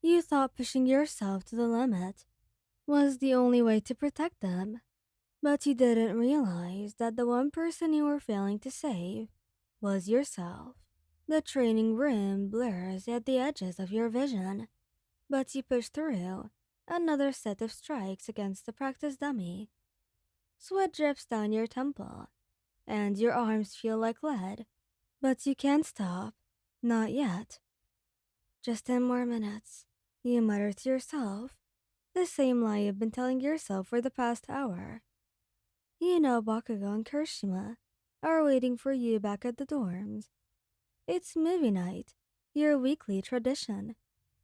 You thought pushing yourself to the limit was the only way to protect them, but you didn't realize that the one person you were failing to save was yourself. The training room blurs at the edges of your vision, but you push through another set of strikes against the practice dummy. Sweat drips down your temple, and your arms feel like lead, but you can't stop. Not yet. Just 10 more minutes, you mutter to yourself, the same lie you've been telling yourself for the past hour. You know Bakugo and Kirishima are waiting for you back at the dorms. It's movie night, your weekly tradition,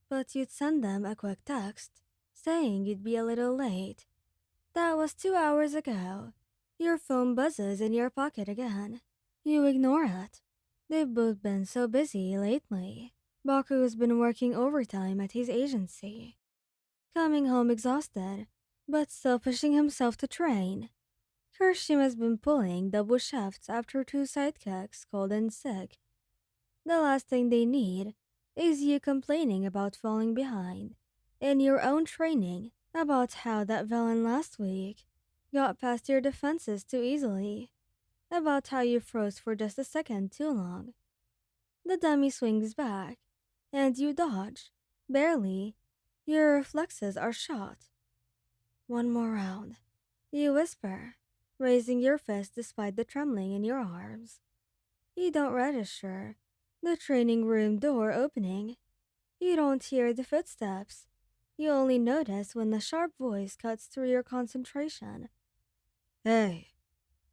but you'd send them a quick text saying you'd be a little late. That was 2 hours ago. Your phone buzzes in your pocket again. You ignore it. They've both been so busy lately. Baku's been working overtime at his agency, coming home exhausted, but still pushing himself to train. Kirishima's been pulling double shifts after two sidekicks called in sick. The last thing they need is you complaining about falling behind in your own training, about how that villain last week got past your defenses too easily, about how you froze for just a second too long. The dummy swings back, and you dodge. Barely. Your reflexes are shot. One more round, you whisper, raising your fist despite the trembling in your arms. You don't register the training room door opening. You don't hear the footsteps. You only notice when the sharp voice cuts through your concentration. Hey,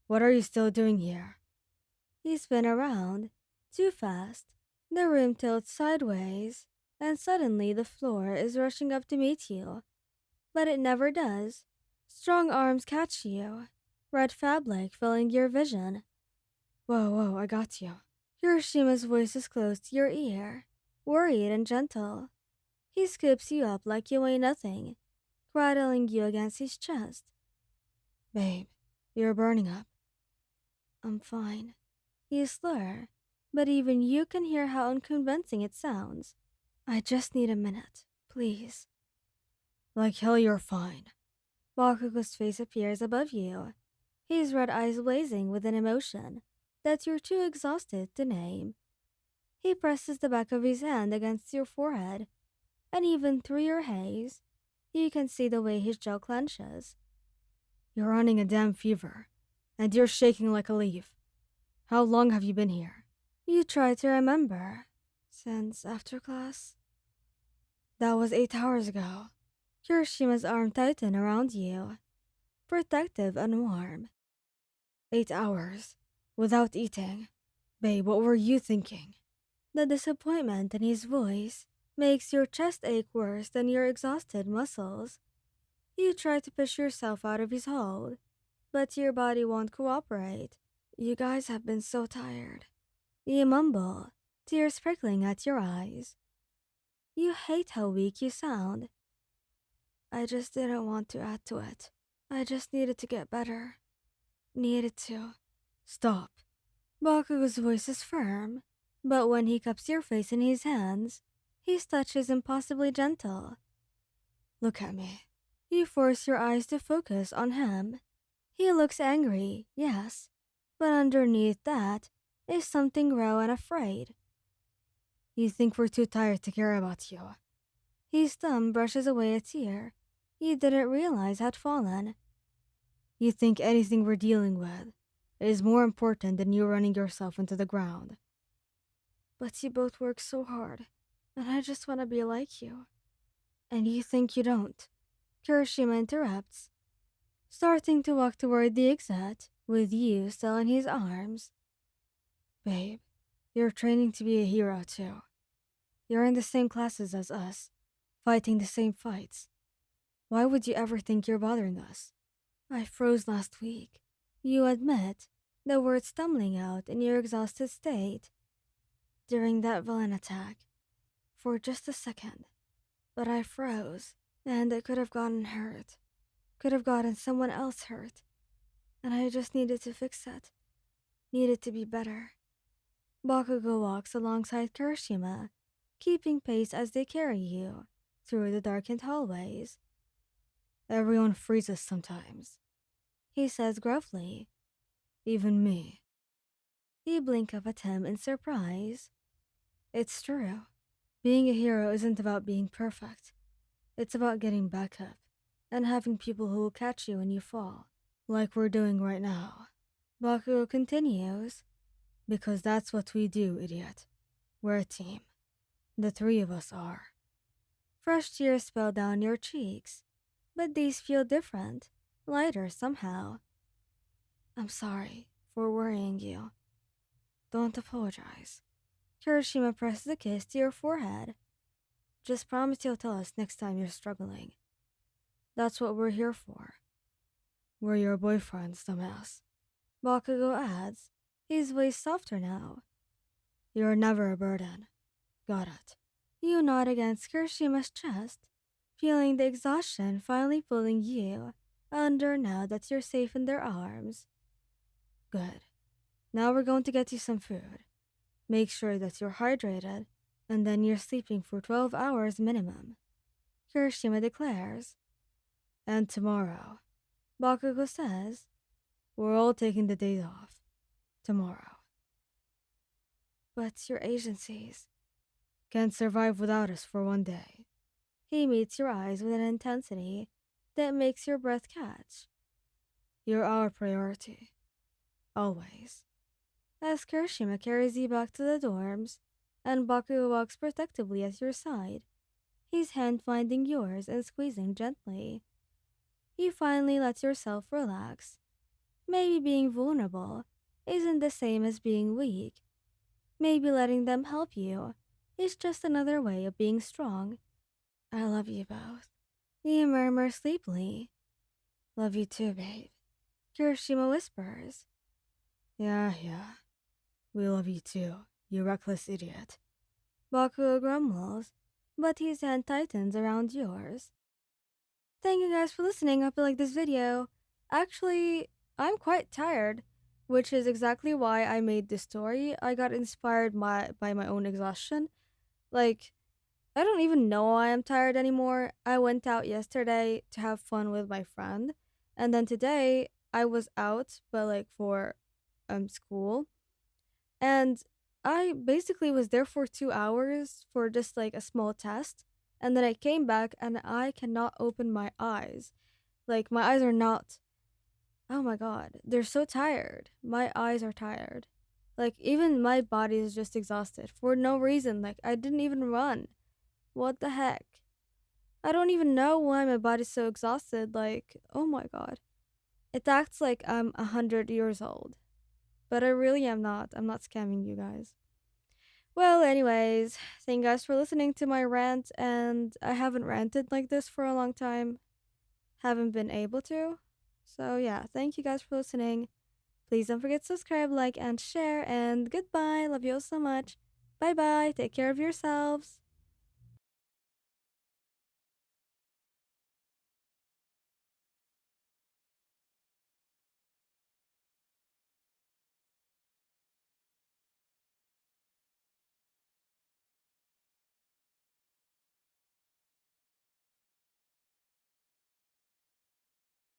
what are you still doing here? You spin around, too fast. The room tilts sideways, and suddenly the floor is rushing up to meet you. But it never does. Strong arms catch you, red fabric filling your vision. Whoa, I got you. Hiroshima's voice is close to your ear, worried and gentle. He scoops you up like you weigh nothing, cradling you against his chest. Babe, you're burning up. I'm fine. You slur, but even you can hear how unconvincing it sounds. I just need a minute, please. Like hell you're fine. Bakugo's face appears above you, his red eyes blazing with an emotion that you're too exhausted to name. He presses the back of his hand against your forehead, and even through your haze, you can see the way his jaw clenches. You're running a damn fever, and you're shaking like a leaf. How long have you been here? You try to remember. Since after class? That was 8 hours ago. Kirishima's arm tightened around you, protective and warm. 8 hours, without eating. Babe, what were you thinking? The disappointment in his voice makes your chest ache worse than your exhausted muscles. You try to push yourself out of his hold, but your body won't cooperate. You guys have been so tired. You mumble, tears prickling at your eyes. You hate how weak you sound. I just didn't want to add to it. I just needed to get better. Needed to. Stop. Bakugo's voice is firm, but when he cups your face in his hands, his touch is impossibly gentle. Look at me. You force your eyes to focus on him. He looks angry, yes, but underneath that is something raw and afraid. You think we're too tired to care about you. His thumb brushes away a tear you didn't realize had fallen. You think anything we're dealing with is more important than you running yourself into the ground. But you both work so hard, and I just want to be like you. And you think you don't. Kirishima interrupts, starting to walk toward the exit with you still in his arms. Babe, you're training to be a hero too. You're in the same classes as us, fighting the same fights. Why would you ever think you're bothering us? I froze last week. You admit, the words stumbling out in your exhausted state. During that villain attack. For just a second. But I froze, and it could have gotten hurt. Could have gotten someone else hurt. And I just needed to fix it. Needed to be better. Bakugo walks alongside Kirishima, keeping pace as they carry you. through the darkened hallways. Everyone freezes sometimes, he says gruffly. Even me. You blink up at him in surprise. It's true. Being a hero isn't about being perfect. It's about getting back up and having people who will catch you when you fall, like we're doing right now. Bakugo continues, because that's what we do, idiot. We're a team. The three of us are. Fresh tears spill down your cheeks, but these feel different, lighter somehow. I'm sorry for worrying you. Don't apologize. Kirishima presses a kiss to your forehead. Just promise you'll tell us next time you're struggling. That's what we're here for. We're your boyfriends, dumbass. Bakugo adds, his voice softer now. You're never a burden. Got it. You nod against Kirishima's chest, feeling the exhaustion finally pulling you under now that you're safe in their arms. Good. Now we're going to get you some food. Make sure that you're hydrated, and then you're sleeping for 12 hours minimum. Kirishima declares. And tomorrow, Bakugo says, we're all taking the days off. Tomorrow. But your agencies can't survive without us for one day. He meets your eyes with an intensity that makes your breath catch. You're our priority. Always. As Kirishima carries you back to the dorms, and Bakugo walks protectively at your side, his hand finding yours and squeezing gently. You finally let yourself relax. Maybe being vulnerable isn't the same as being weak. Maybe letting them help you is just another way of being strong. I love you both. You murmur sleepily. Love you too, babe. Kirishima whispers. Yeah. We love you too, you reckless idiot. Bakugo grumbles, but his hand tightens around yours. Thank you guys for listening. I hope you like this video. Actually, I'm quite tired, which is exactly why I made this story. I got inspired by my own exhaustion. Like, I don't even know why I'm tired anymore. I went out yesterday to have fun with my friend, and then today I was out, but like for school. And I basically was there for 2 hours for just like a small test. And then I came back and I cannot open my eyes. Like, my eyes are not. Oh my god. They're so tired. My eyes are tired. Like, even my body is just exhausted for no reason. Like, I didn't even run. What the heck? I don't even know why my body's so exhausted. Like, oh my god. It acts like I'm 100 years old. But I really am not. I'm not scamming you guys. Well, anyways, thank you guys for listening to my rant, and I haven't ranted like this for a long time. Haven't been able to. So yeah, thank you guys for listening. Please don't forget to subscribe, like, and share, and goodbye. Love you all so much. Bye bye. Take care of yourselves.